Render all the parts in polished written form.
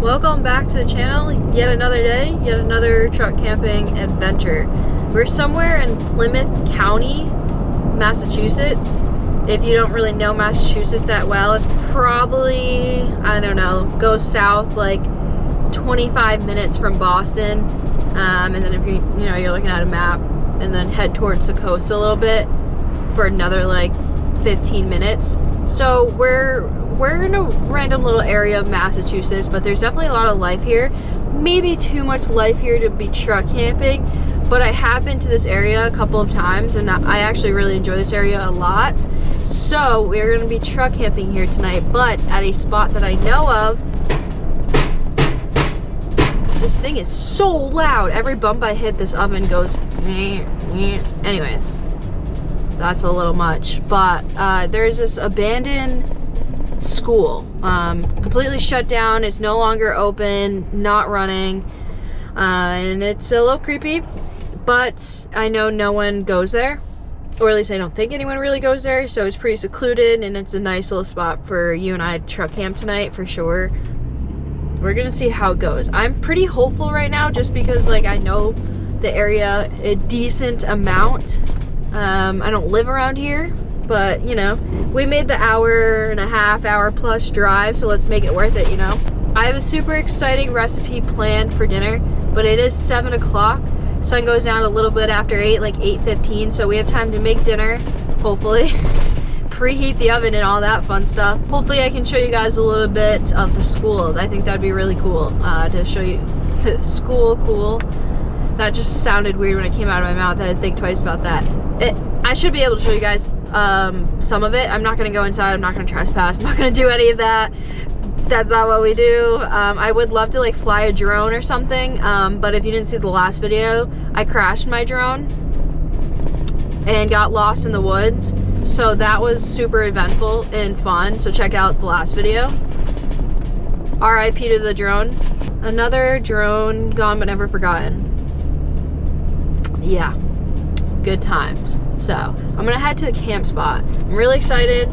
welcome back to the channel. Yet another day, yet another truck camping adventure. We're somewhere in Plymouth County, Massachusetts. If you don't really know Massachusetts that well, it's probably, I don't know, go south like 25 minutes from Boston. And then if you're looking at a map, and then head towards the coast a little bit for another like 15 minutes. So we're in a random little area of Massachusetts, but there's definitely a lot of life here. Maybe too much life here to be truck camping, but I have been to this area a couple of times and I actually really enjoy this area a lot. So we're gonna be truck camping here tonight, but at a spot that I know of. This thing is so loud. Every bump I hit, this oven goes anyways. That's a little much, but there's this abandoned school, completely shut down. It's no longer open, not running, and it's a little creepy, but I know no one goes there, or at least I don't think anyone really goes there, so it's pretty secluded, and it's a nice little spot for you and I to truck camp tonight for sure. We're gonna see how it goes. I'm pretty hopeful right now just because like I know the area a decent amount. I don't live around here, but you know, we made the hour plus drive, so let's make it worth it, you know. I have a super exciting recipe planned for dinner, but it is 7 o'clock. Sun goes down a little bit after 8, like 8:15, so we have time to make dinner, hopefully. Preheat the oven and all that fun stuff. Hopefully I can show you guys a little bit of the school. I think that'd be really cool to show you. School, cool. That just sounded weird when it came out of my mouth. I had to think twice about that. I should be able to show you guys some of it. I'm not gonna go inside, I'm not gonna trespass, I'm not gonna do any of that. That's not what we do. I would love to like fly a drone or something, but if you didn't see the last video, I crashed my drone and got lost in the woods. So that was super eventful and fun, so check out the last video. RIP to the drone. Another drone gone but never forgotten. Yeah, good times. So I'm gonna head to the camp spot. I'm really excited.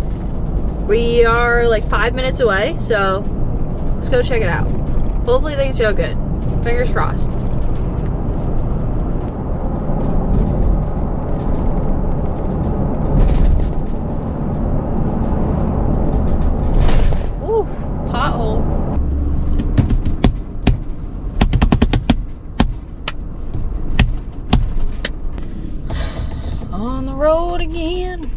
We are like 5 minutes away, so let's go check it out. Hopefully things go good. Fingers crossed. Ooh, pothole. On the road again.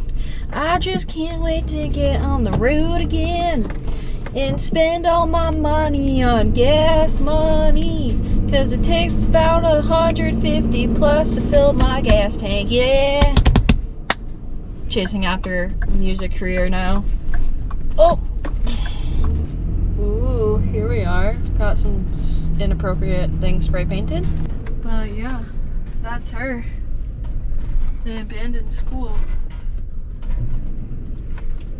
I just can't wait to get on the road again and spend all my money on gas money, cause it takes about 150 plus to fill my gas tank. Yeah, chasing after a music career now. Oh, ooh, here we are. Got some inappropriate things spray painted, but yeah, that's her. The abandoned school.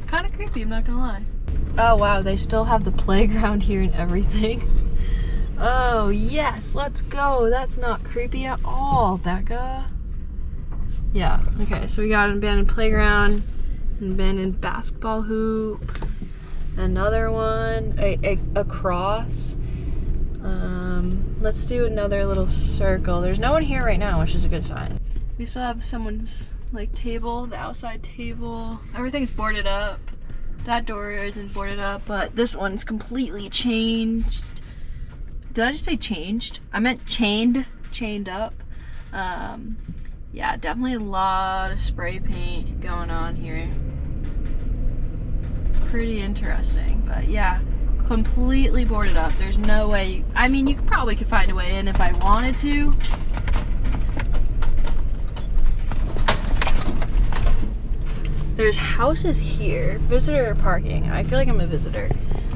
Kind of creepy, I'm not gonna lie. Oh wow, they still have the playground here and everything. Oh yes, let's go. That's not creepy at all, Becca. Yeah, okay, so we got an abandoned playground, an abandoned basketball hoop, another one, a cross. Let's do another little circle. There's no one here right now, which is a good sign. We still have someone's like table, the outside table. Everything's boarded up. That door isn't boarded up, but this one's completely changed. Did I just say changed? I meant chained up. Yeah, definitely a lot of spray paint going on here. Pretty interesting, but yeah, completely boarded up. There's no way, I mean, you probably could find a way in if I wanted to. There's houses here. Visitor parking. I feel like I'm a visitor.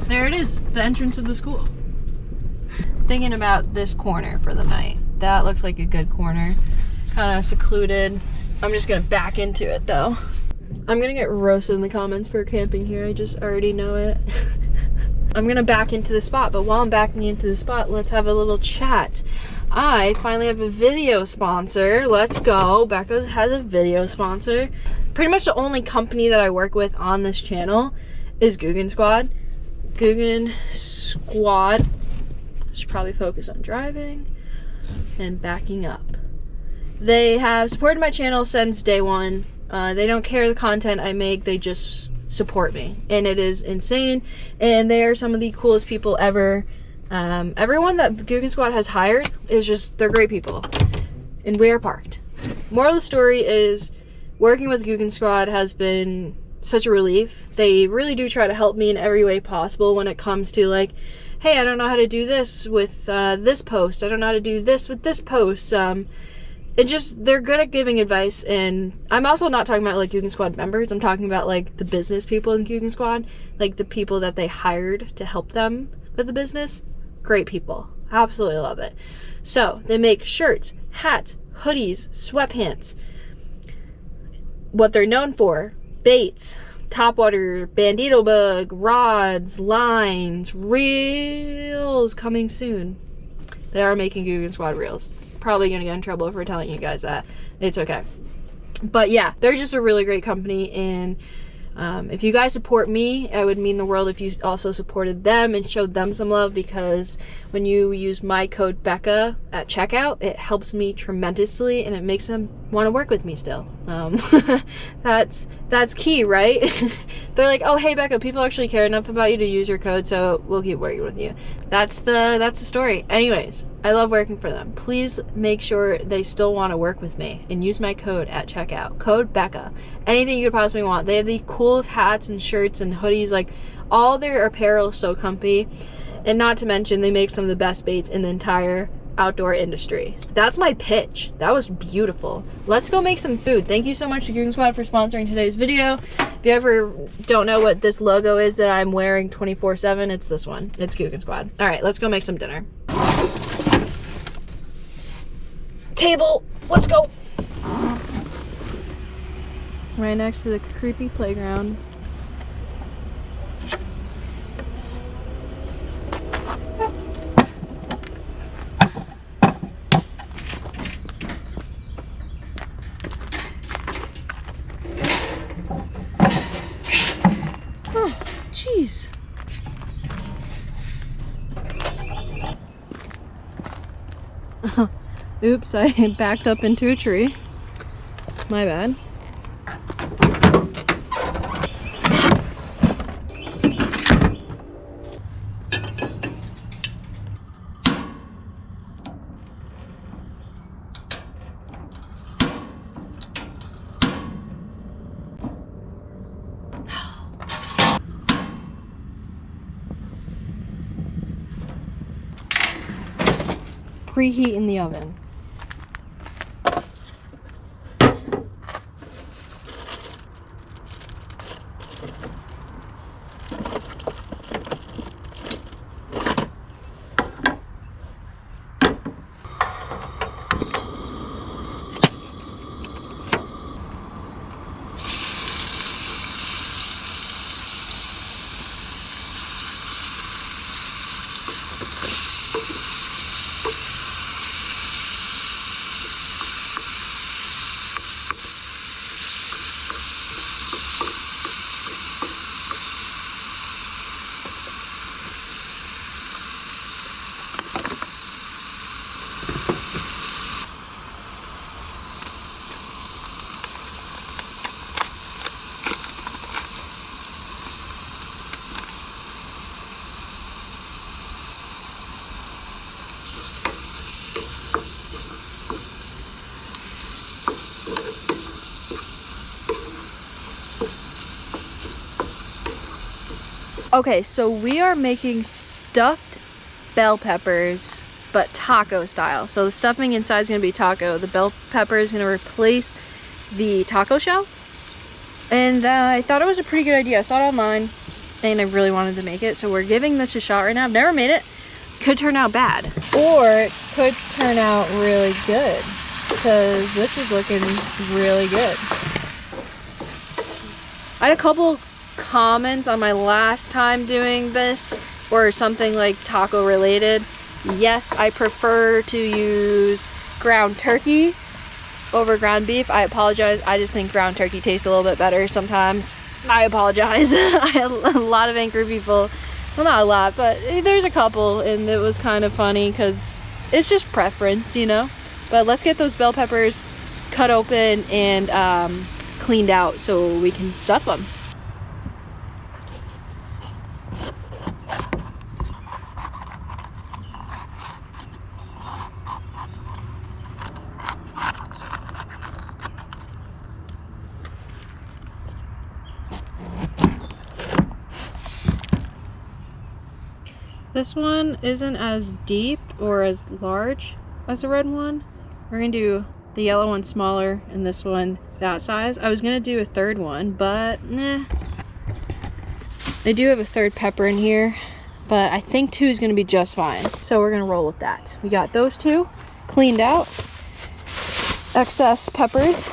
There it is, the entrance of the school. Thinking about this corner for the night. That looks like a good corner. Kind of secluded. I'm just gonna back into it though. I'm gonna get roasted in the comments for camping here. I just already know it. I'm gonna back into the spot, but while I'm backing into the spot, let's have a little chat. I finally have a video sponsor. Let's go. Becca has a video sponsor. Pretty much the only company that I work with on this channel is GOOGAN Squad. GOOGAN Squad Should probably focus on driving and backing up. They have supported my channel since day one. They don't care the content I make, they just support me. And it is insane. And they are some of the coolest people ever. Everyone that the GOOGAN Squad has hired is just, they're great people. And we are parked. Moral of the story is, working with GOOGAN Squad has been such a relief. They really do try to help me in every way possible when it comes to like, hey, I don't know how to do this with this post. I don't know how to do this with this post. It just, they're good at giving advice. And I'm also not talking about like GOOGAN Squad members. I'm talking about like the business people in GOOGAN Squad, like the people that they hired to help them with the business. Great people. Absolutely love it. So they make shirts, hats, hoodies, sweatpants. What they're known for: baits, topwater, bandito bug, rods, lines, reels coming soon. They are making GOOGAN Squad reels. Probably gonna get in trouble for telling you guys that. It's okay. But yeah, they're just a really great company, and if you guys support me, it would mean the world if you also supported them and showed them some love, because when you use my code Becca at checkout, it helps me tremendously and it makes them want to work with me still. That's key, right? They're like, oh hey Becca, people actually care enough about you to use your code, so we'll keep working with you. That's the story. Anyways, I love working for them. Please make sure they still want to work with me and use my code at checkout. Code Becca. Anything you could possibly want. They have the coolest hats and shirts and hoodies. Like, all their apparel is so comfy. And not to mention, they make some of the best baits in the entire outdoor industry. That's my pitch. That was beautiful. Let's go make some food. Thank you so much to GOOGAN Squad for sponsoring today's video. If you ever don't know what this logo is that I'm wearing 24/7, it's this one. It's GOOGAN Squad. All right, let's go make some dinner. Table, let's go. Right next to the creepy playground. Oh, jeez. Oops, I backed up into a tree. My bad. Preheat in the oven. Okay, so we are making stuffed bell peppers, but taco style. So the stuffing inside is gonna be taco. The bell pepper is gonna replace the taco shell. And I thought it was a pretty good idea. I saw it online and I really wanted to make it. So we're giving this a shot right now. I've never made it. Could turn out bad. Or it could turn out really good, because this is looking really good. I had a couple comments on my last time doing this, or something like taco related. Yes, I prefer to use ground turkey over ground beef. I apologize. I just think ground turkey tastes a little bit better sometimes. I apologize. I had a lot of angry people Well, not a lot, but there's a couple, and it was kind of funny because it's just preference, you know? But let's get those bell peppers cut open and cleaned out so we can stuff them. This one isn't as deep or as large as the red one. We're gonna do the yellow one smaller and this one that size. I was gonna do a third one, but nah. I do have a third pepper in here, but I think 2 is gonna be just fine. So we're gonna roll with that. We got those 2 cleaned out. Excess peppers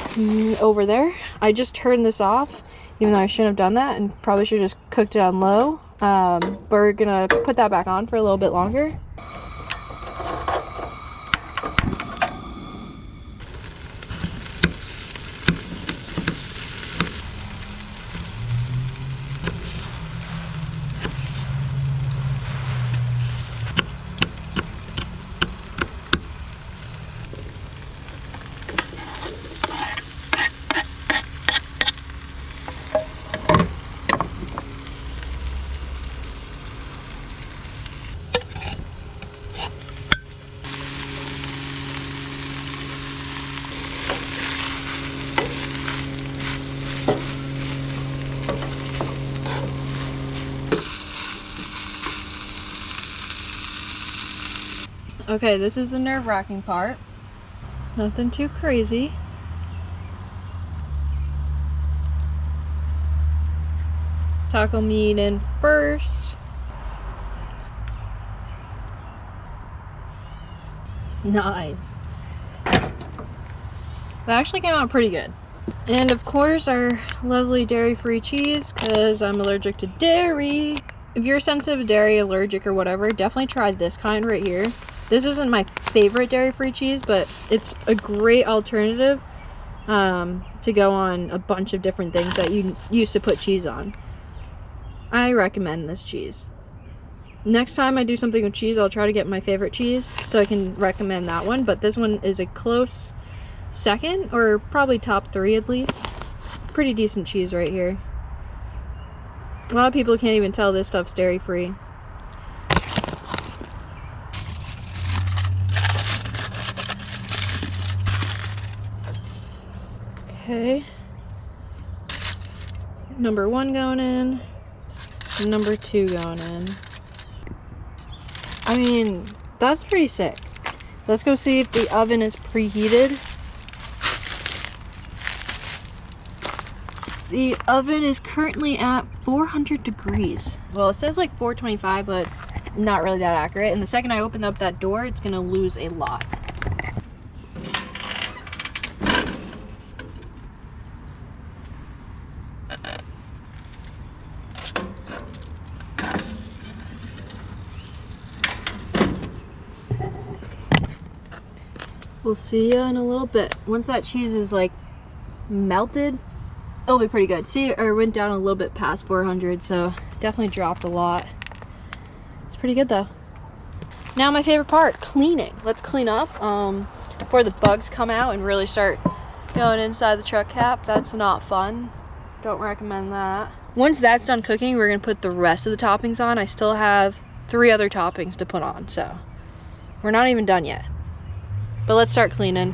over there. I just turned this off, even though I shouldn't have done that and probably should have just cooked it on low. We're gonna put that back on for a little bit longer. Okay, this is the nerve-wracking part. Nothing too crazy. Taco meat in first. Nice. That actually came out pretty good. And of course our lovely dairy-free cheese, because I'm allergic to dairy. If you're sensitive to dairy, allergic, or whatever, definitely try this kind right here. This isn't my favorite dairy-free cheese, but it's a great alternative to go on a bunch of different things that you used to put cheese on. I recommend this cheese. Next time I do something with cheese, I'll try to get my favorite cheese so I can recommend that one, but this one is a close second, or probably top 3 at least. Pretty decent cheese right here. A lot of people can't even tell this stuff's dairy-free. Okay, number 1 going in, number 2 going in. I mean, that's pretty sick. Let's go see if the oven is preheated. The oven is currently at 400 degrees. Well, it says like 425, but it's not really that accurate. And the second I open up that door, it's gonna lose a lot. We'll see you in a little bit. Once that cheese is like melted, it'll be pretty good. See, it went down a little bit past 400, so definitely dropped a lot. It's pretty good though. Now my favorite part, cleaning. Let's clean up before the bugs come out and really start going inside the truck cap. That's not fun. Don't recommend that. Once that's done cooking, we're gonna put the rest of the toppings on. I still have 3 other toppings to put on, so we're not even done yet. But let's start cleaning.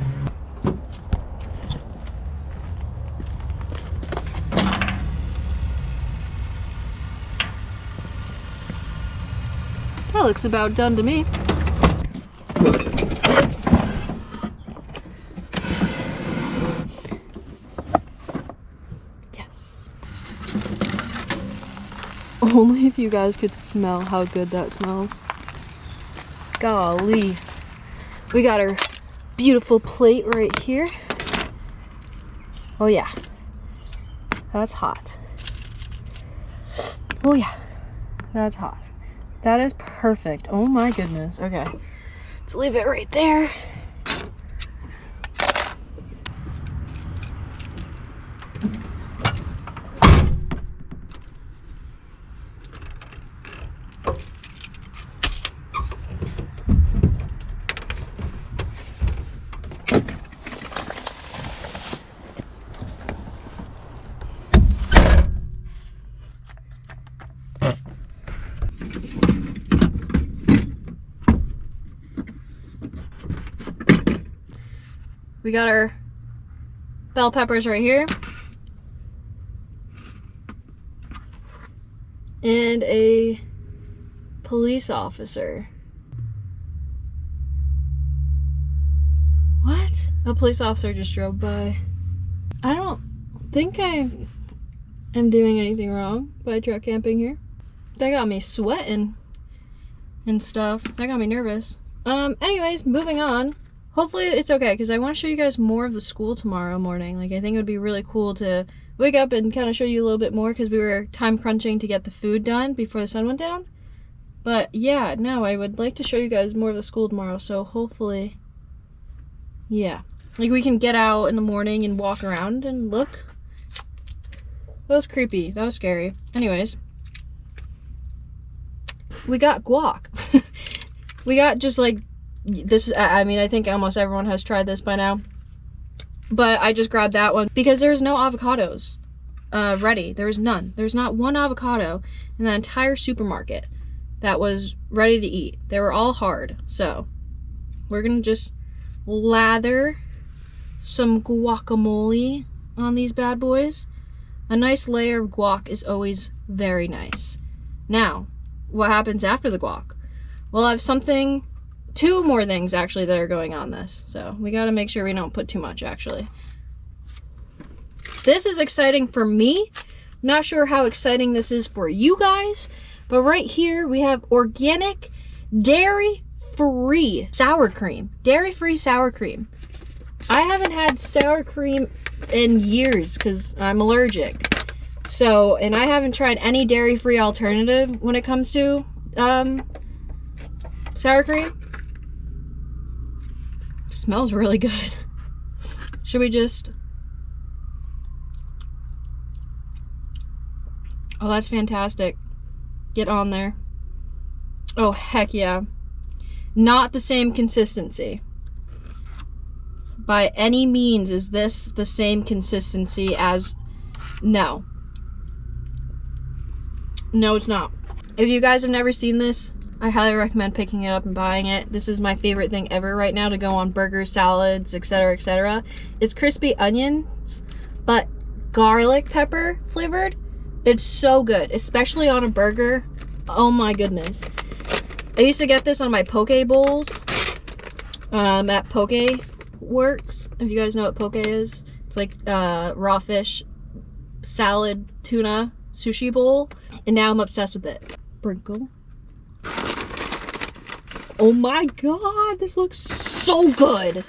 That looks about done to me. Yes. Only if you guys could smell how good that smells. Golly. We got our beautiful plate right here. Oh yeah, that's hot. Oh yeah, that's hot. That is perfect. Oh my goodness. Okay, let's leave it right there. We got our bell peppers right here. And a police officer. What? A police officer just drove by. I don't think I am doing anything wrong by truck camping here. That got me sweating and stuff. That got me nervous. Anyways, moving on. Hopefully it's okay, because I want to show you guys more of the school tomorrow morning. Like, I think it would be really cool to wake up and kind of show you a little bit more, because we were time crunching to get the food done before the sun went down. But yeah, no, I would like to show you guys more of the school tomorrow, so hopefully, yeah. Like, we can get out in the morning and walk around and look. That was creepy. That was scary. Anyways. We got guac. We got just like this. I mean, I think almost everyone has tried this by now, but I just grabbed that one because there's no avocados ready. There's none. There's not one avocado in the entire supermarket that was ready to eat. They were all hard. So we're gonna just lather some guacamole on these bad boys. A nice layer of guac is always very nice. Now, what happens after the guac? Well, I have two more things actually that are going on this. So we got to make sure we don't put too much actually. This is exciting for me. Not sure how exciting this is for you guys, but right here we have organic dairy-free sour cream. Dairy-free sour cream. I haven't had sour cream in years because I'm allergic. So, and I haven't tried any dairy-free alternative when it comes to sour cream. Smells really good. Should we just... Oh, that's fantastic. Get on there. Oh, heck yeah. Not the same consistency. By any means is this the same consistency as... No. No, it's not. If you guys have never seen this, I highly recommend picking it up and buying it. This is my favorite thing ever right now to go on burgers, salads, etc., etc. It's crispy onions, but garlic pepper flavored. It's so good, especially on a burger. Oh my goodness. I used to get this on my poke bowls at Poke Works. If you guys know what poke is, it's like raw fish, salad, tuna, sushi bowl, and now I'm obsessed with it. Sprinkle. Oh my god, this looks so good.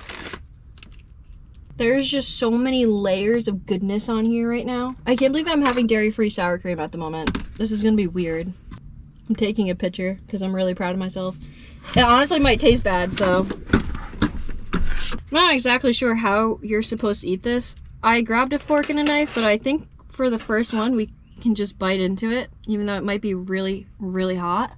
There's just so many layers of goodness on here right now. I can't believe I'm having dairy-free sour cream at the moment. This is gonna be weird. I'm taking a picture because I'm really proud of myself. It honestly might taste bad, so I'm not exactly sure how you're supposed to eat this. I grabbed a fork and a knife, but I think for the first one we can just bite into it, even though it might be really, really hot.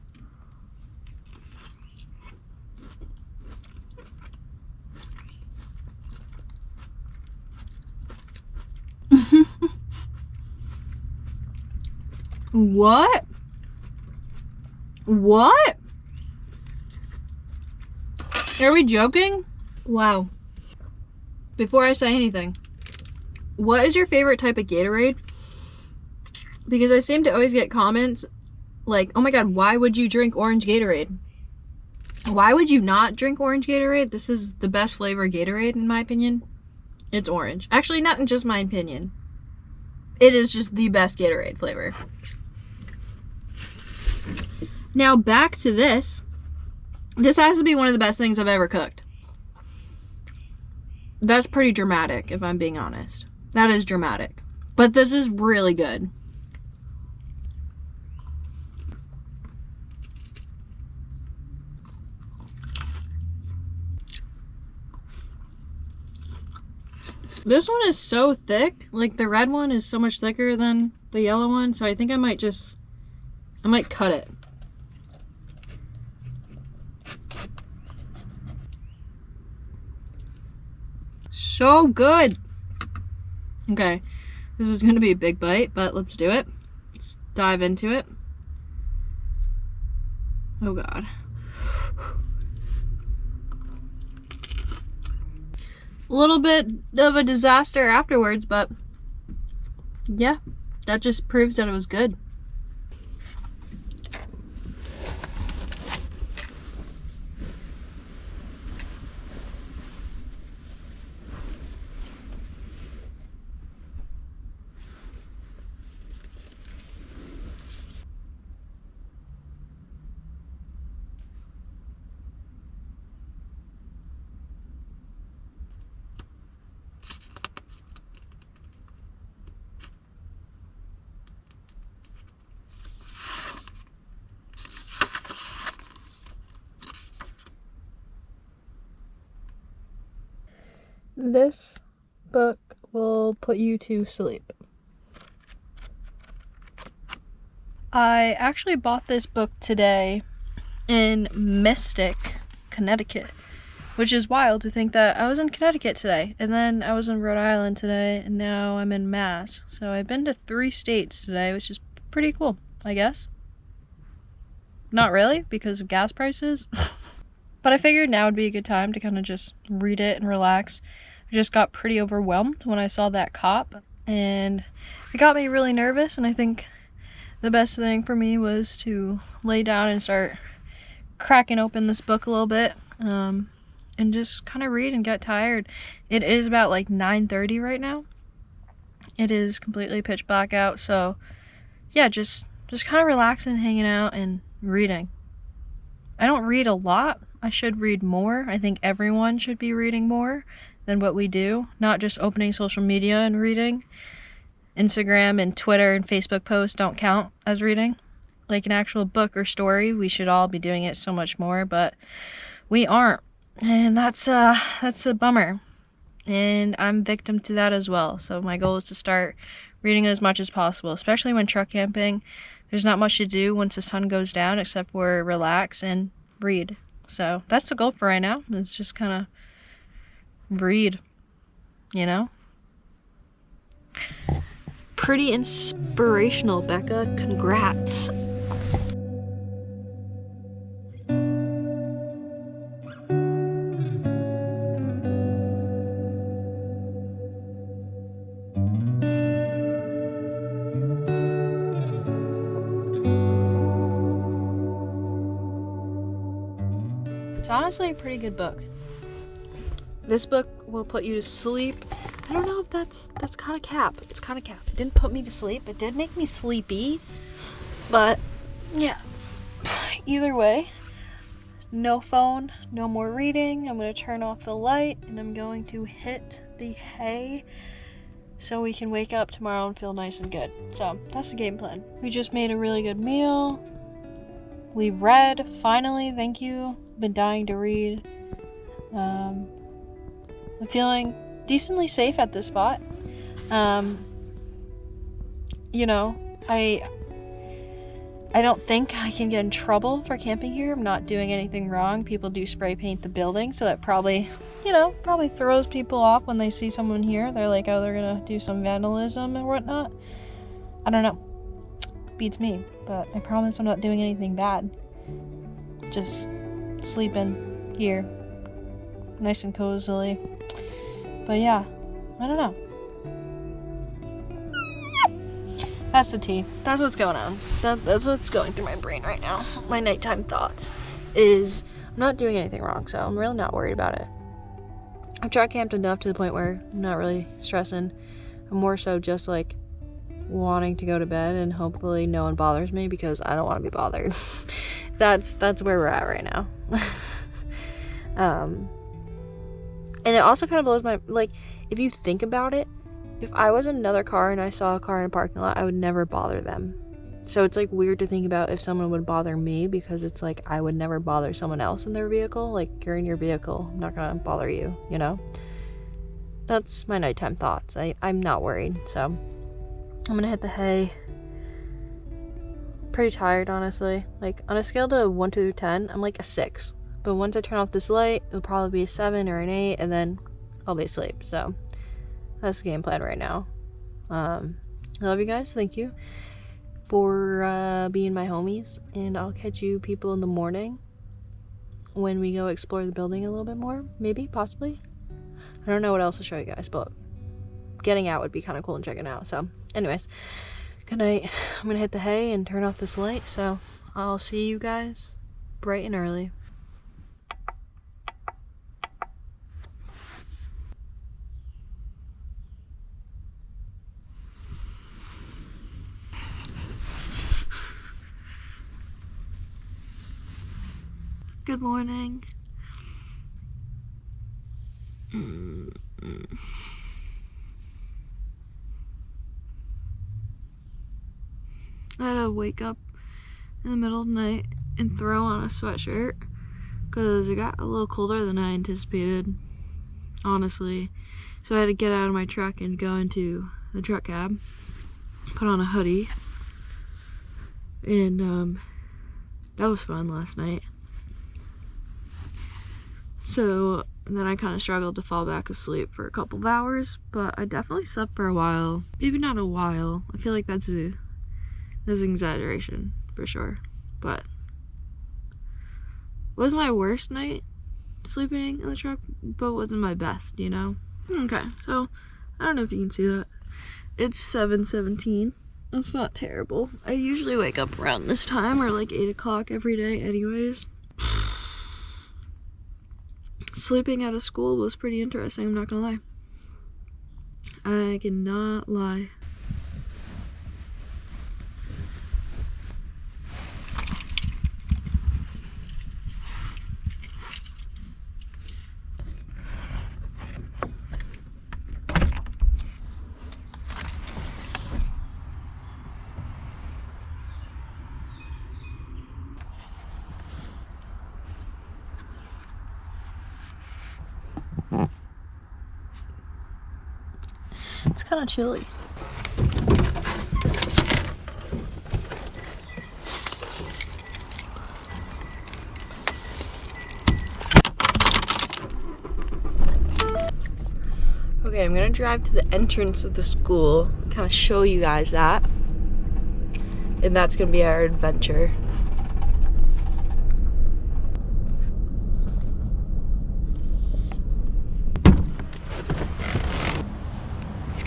What? What? Are we joking? Wow. Before I say anything, what is your favorite type of Gatorade? Because I seem to always get comments like, oh my god, why would you drink orange Gatorade? Why would you not drink orange Gatorade? This is the best flavor of Gatorade in my opinion. It's orange. Actually, not in just my opinion. It is just the best Gatorade flavor. Now back to this. This has to be one of the best things I've ever cooked. That's pretty dramatic, if I'm being honest. That is dramatic. But this is really good. This one is so thick. Like, the red one is so much thicker than the yellow one. So I think I might cut it. So good. Okay, this is gonna be a big bite, but let's do it. Let's dive into it. Oh god. A little bit of a disaster afterwards, but yeah, that just proves that it was good. This book will put you to sleep. I actually bought this book today in Mystic, Connecticut, which is wild to think that I was in Connecticut today, and then I was in Rhode Island today, and now I'm in Mass. So I've been to 3 states today, which is pretty cool, I guess. Not really, because of gas prices. But I figured now would be a good time to kind of just read it and relax. I just got pretty overwhelmed when I saw that cop, and it got me really nervous, and I think the best thing for me was to lay down and start cracking open this book a little bit, and just kind of read and get tired. It is about like 9:30 right now. It is completely pitch black out, so yeah, just kind of relaxing, hanging out, and reading. I don't read a lot. I should read more. I think everyone should be reading more than what we do, not just opening social media and reading. Instagram and Twitter and Facebook posts don't count as reading. Like an actual book or story, we should all be doing it so much more, but we aren't. And that's a bummer. And I'm victim to that as well. So my goal is to start reading as much as possible, especially when truck camping. There's not much to do once the sun goes down except for relax and read. So that's the goal for right now. It's just kind of read, you know? Pretty inspirational, Becca. Congrats. It's honestly a pretty good book. This book will put you to sleep. I don't know if that's kind of cap. It's kind of cap. It didn't put me to sleep. It did make me sleepy. But yeah, either way, no phone, no more reading. I'm going to turn off the light and I'm going to hit the hay so we can wake up tomorrow and feel nice and good. So that's the game plan. We just made a really good meal. We read, finally, thank you. Been dying to read. I'm feeling decently safe at this spot. You know, I don't think I can get in trouble for camping here. I'm not doing anything wrong. People do spray paint the building, so that probably throws people off when they see someone here. They're like, oh, they're gonna do some vandalism and whatnot. I don't know. Beats me, but I promise I'm not doing anything bad. Just sleeping here, nice and cozily. But yeah, I don't know. That's the tea. That's what's going on. That's what's going through my brain right now. My nighttime thoughts is I'm not doing anything wrong, so I'm really not worried about it. I've truck camped enough to the point where I'm not really stressing. I'm more so just like wanting to go to bed and hopefully no one bothers me because I don't want to be bothered. That's where we're at right now. And it also kind of blows my, like, if you think about it, if I was in another car and I saw a car in a parking lot, I would never bother them. So it's like weird to think about if someone would bother me, because it's like I would never bother someone else in their vehicle. Like, you're in your vehicle, I'm not gonna bother you, you know? That's my nighttime thoughts. I'm not worried, so I'm gonna hit the hay. Pretty tired, honestly. Like, on a scale to 1 to 10, I'm like a 6. But once I turn off this light, it'll probably be a 7 or an 8, and then I'll be asleep. So that's the game plan right now. I love you guys. Thank you for being my homies, and I'll catch you people in the morning when we go explore the building a little bit more. Maybe, possibly. I don't know what else to show you guys, but getting out would be kind of cool and checking out. So anyways, good night. I'm gonna hit the hay and turn off this light, so I'll see you guys bright and early. Good morning. I had to wake up in the middle of the night and throw on a sweatshirt because it got a little colder than I anticipated, honestly. So I had to get out of my truck and go into the truck cab, put on a hoodie, and that was fun last night. So then I kind of struggled to fall back asleep for a couple of hours, but I definitely slept for a while. Maybe not a while. I feel like that's an exaggeration for sure, but it was my worst night sleeping in the truck, but wasn't my best, you know? Okay, so I don't know if you can see that. It's 7:17. It's not terrible. I usually wake up around this time or like 8 o'clock every day anyways. Sleeping at a school was pretty interesting, I'm not gonna lie. I cannot lie. It's kind of chilly. Okay, I'm gonna drive to the entrance of the school, kind of show you guys that. And that's gonna be our adventure.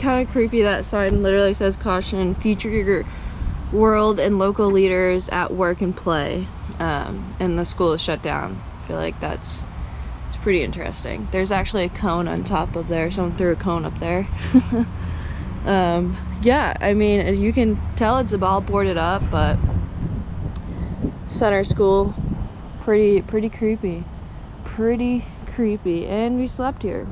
Kind of creepy. That sign literally says caution, future world and local leaders at work and play, and the school is shut down. I feel like it's pretty interesting. There's actually a cone on top of there. Someone threw a cone up there. Yeah, I mean, as you can tell, it's all boarded up, but center school, pretty creepy, and we slept here.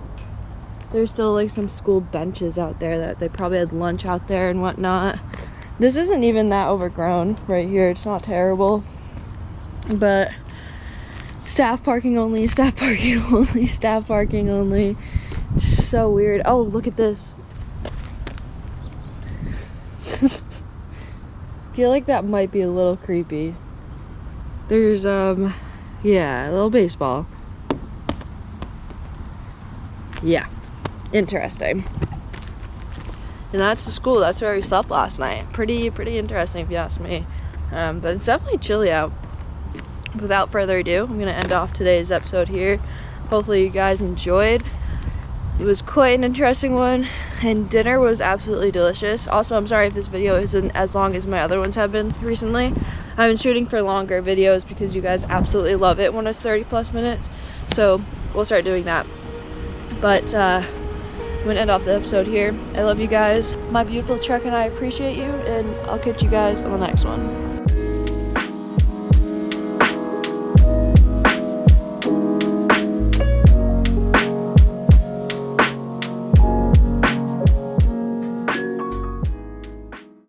There's still like some school benches out there that they probably had lunch out there and whatnot. This isn't even that overgrown right here. It's not terrible, but staff parking only, staff parking only, staff parking only. Just so weird. Oh, look at this. Feel like that might be a little creepy. There's yeah, a little baseball. Yeah. Interesting. And that's the school. That's where we slept last night. Pretty interesting if you ask me. But it's definitely chilly out. Without further ado, I'm gonna end off today's episode here. Hopefully you guys enjoyed. It was quite an interesting one, and dinner was absolutely delicious. Also, I'm sorry if this video isn't as long as my other ones have been recently. I've been shooting for longer videos because you guys absolutely love it when it's 30+ minutes. So we'll start doing that. But I'm gonna end off the episode here. I love you guys. My beautiful truck and I appreciate you, and I'll catch you guys on the next one.